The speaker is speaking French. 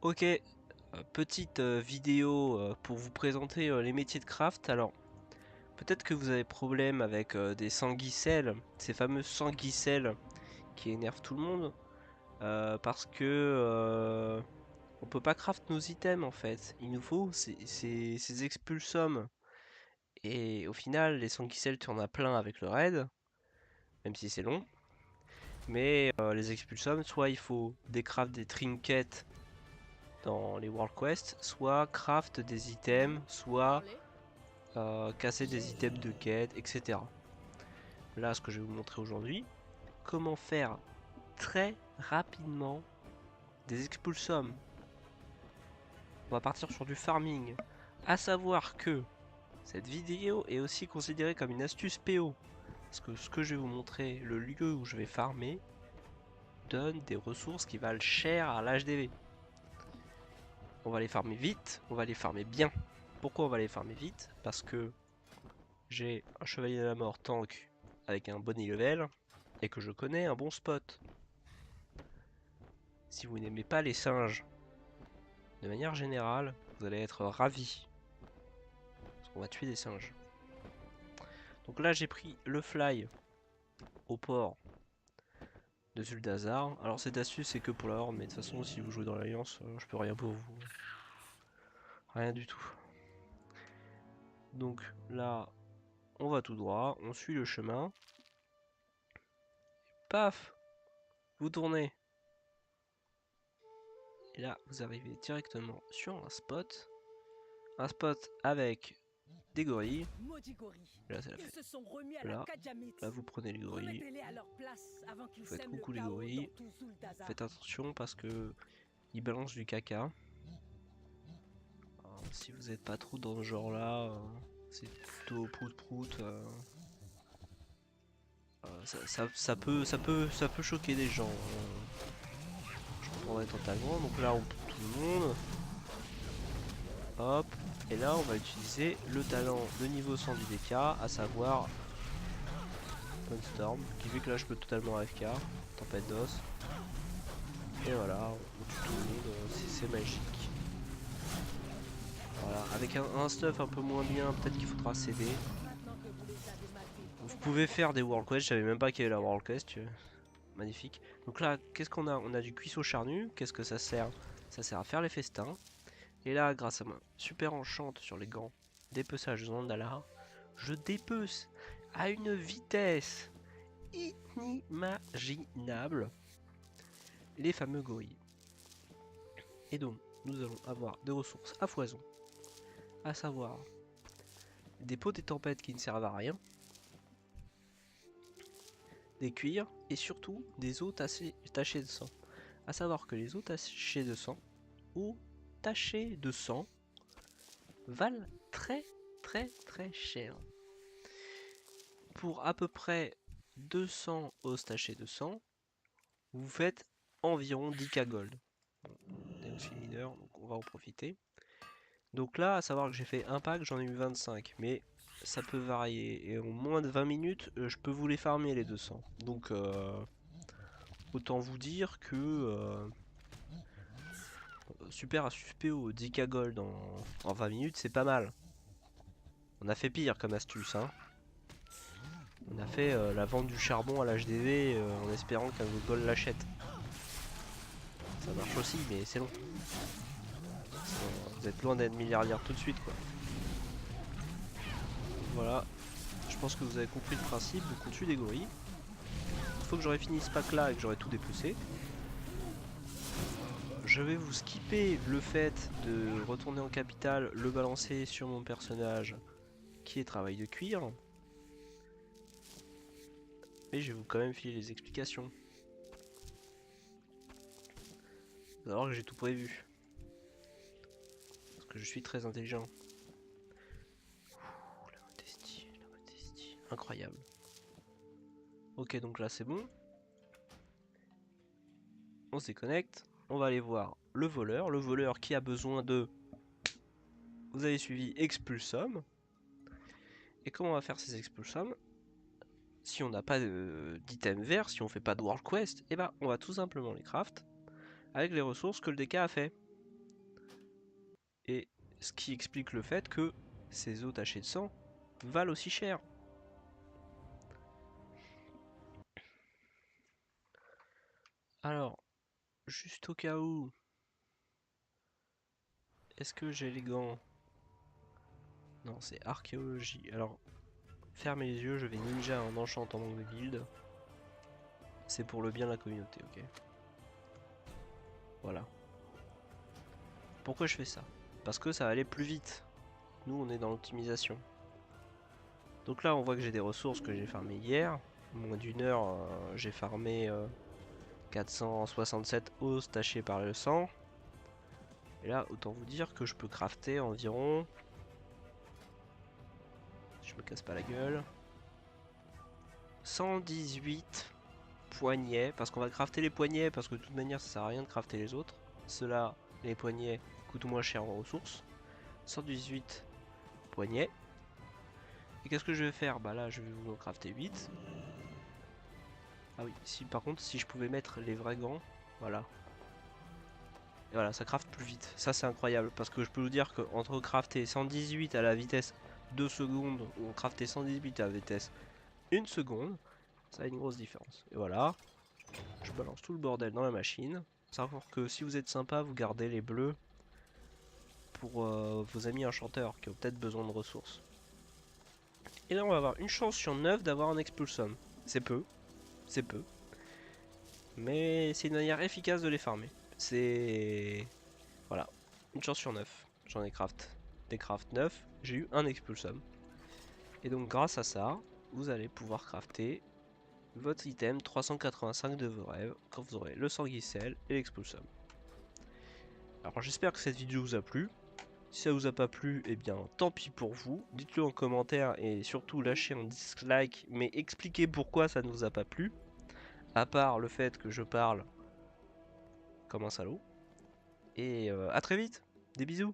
Ok, petite vidéo pour vous présenter les métiers de craft. Alors, peut-être que vous avez problème avec des sanguicelles, ces fameuses sanguicelles qui énervent tout le monde, parce que on peut pas craft nos items en fait. Il nous faut ces expulsums. Et au final, les sanguicelles, tu en as plein avec le raid, même si c'est long. Mais les expulsums, soit il faut des craft des trinkets dans les World Quest, soit craft des items, soit casser des items de quête, etc. Là, ce que je vais vous montrer aujourd'hui, comment faire très rapidement des expulsums. On va partir sur du farming. À savoir que cette vidéo est aussi considérée comme une astuce PO. Parce que ce que je vais vous montrer, le lieu où je vais farmer, donne des ressources qui valent cher à l'HDV. On va les farmer vite, on va les farmer bien. Pourquoi on va les farmer vite? Parce que j'ai un chevalier de la mort tank avec un bon level et que je connais un bon spot. Si vous n'aimez pas les singes, de manière générale, vous allez être ravis. Parce qu'on va tuer des singes. Donc là j'ai pris le fly au port de Zuldazar. Alors cette astuce c'est que pour la horde, mais de toute façon si vous jouez dans l'alliance, je peux rien pour vous. Rien du tout. Donc là, on va tout droit, on suit le chemin. Paf! Vous tournez. Et là, vous arrivez directement sur un spot. Un spot avec des gorilles. Là, c'est la fête. Là, vous prenez les gorilles. Vous faites coucou les gorilles. Faites attention parce que ils balancent du caca. Alors, si vous n'êtes pas trop dans ce genre là, c'est plutôt prout prout. Ça peut choquer des gens. Je comprendrais totalement. Donc là, on pousse tout le monde. Hop. Et là, on va utiliser le talent de niveau 100 du DK, à savoir Storm, qui fait que là, je peux totalement AFK. Tempête d'os. Et voilà, on tue tout le monde. C'est magique. Voilà, avec un stuff un peu moins bien, peut-être qu'il faudra céder. Vous pouvez faire des World Quest, je savais même pas qu'il y avait la World Quest. Magnifique. Donc là, qu'est-ce qu'on a? On a du cuisseau charnu. Qu'est-ce que ça sert? Ça sert à faire les festins. Et là, grâce à ma super enchante sur les gants, dépeçage Zandala, je dépece à une vitesse inimaginable les fameux gorilles. Et donc, nous allons avoir des ressources à foison, à savoir des pots des tempêtes qui ne servent à rien, des cuirs et surtout des os tachés de sang. À savoir que les os tachés de sang ou tachés de sang valent très cher. Pour à peu près 200 os tachés de sang, vous faites environ 10k gold. Bon, on est aussi leader, donc on va en profiter. Donc là, à savoir que j'ai fait un pack, j'en ai eu 25, mais ça peut varier. Et en moins de 20 minutes, je peux vous les farmer les 200. Donc autant vous dire que super astuce PO, 10k gold en 20 minutes, c'est pas mal. On a fait pire comme astuce, hein. On a fait la vente du charbon à l'HDV en espérant qu'un gold l'achète. Ça marche aussi, mais c'est long. Vous êtes loin d'être milliardaire tout de suite, quoi. Voilà, je pense que vous avez compris le principe, donc on tue des gorilles. Une fois que j'aurai fini ce pack là et que j'aurai tout dépecé, je vais vous skipper le fait de retourner en capitale, le balancer sur mon personnage qui est travail de cuir. Mais je vais vous quand même filer les explications. Alors que j'ai tout prévu. Parce que je suis très intelligent. Ouh, la modestie, la modestie. Incroyable. Ok, donc là c'est bon. On se déconnecte. On va aller voir le voleur. Le voleur qui a besoin de... Vous avez suivi Expulsum. Et comment on va faire ces Expulsum? Si on n'a pas d'item vert, si on fait pas de World Quest, et ben on va tout simplement les craft avec les ressources que le DK a fait. Ce qui explique le fait que ces os tachés de sang valent aussi cher. Alors, juste au cas où, est-ce que j'ai les gants? Non, c'est archéologie. Alors, fermez les yeux, je vais ninja en enchantant de guilde. C'est pour le bien de la communauté, ok? Voilà. Pourquoi je fais ça? Parce que ça va aller plus vite. Nous, on est dans l'optimisation. Donc là, on voit que j'ai des ressources que j'ai farmées hier. Moins d'une heure, j'ai farmé 467 os tachés par le sang. Et là, autant vous dire que je peux crafter environ... Si je me casse pas la gueule... 118 poignets. Parce qu'on va crafter les poignets, parce que de toute manière, ça sert à rien de crafter les autres. Ceux-là, les poignets, coûtent moins cher en ressources. 118 poignets. Et qu'est-ce que je vais faire? Bah là, je vais vous en crafter 8. Ah oui, si par contre, si je pouvais mettre les vrais gants, voilà. Et voilà, ça craft plus vite. Ça, c'est incroyable, parce que je peux vous dire qu'entre crafter 118 à la vitesse 2 secondes, ou crafter 118 à la vitesse 1 seconde, ça a une grosse différence. Et voilà, je balance tout le bordel dans la machine. Savoir que si vous êtes sympa, vous gardez les bleus pour vos amis enchanteurs, qui ont peut-être besoin de ressources. Et là, on va avoir une chance sur 9 d'avoir un expulsum. C'est peu, c'est peu. Mais c'est une manière efficace de les farmer. C'est... Voilà, une chance sur 9. J'en ai des craft 9, j'ai eu un expulsum. Et donc grâce à ça, vous allez pouvoir crafter votre item 385 de vos rêves quand vous aurez le sanguicelle et l'expulsum. Alors j'espère que cette vidéo vous a plu. Si ça vous a pas plu, eh bien tant pis pour vous. Dites-le en commentaire et surtout lâchez un dislike, mais expliquez pourquoi ça ne vous a pas plu. À part le fait que je parle comme un salaud. Et à très vite, des bisous.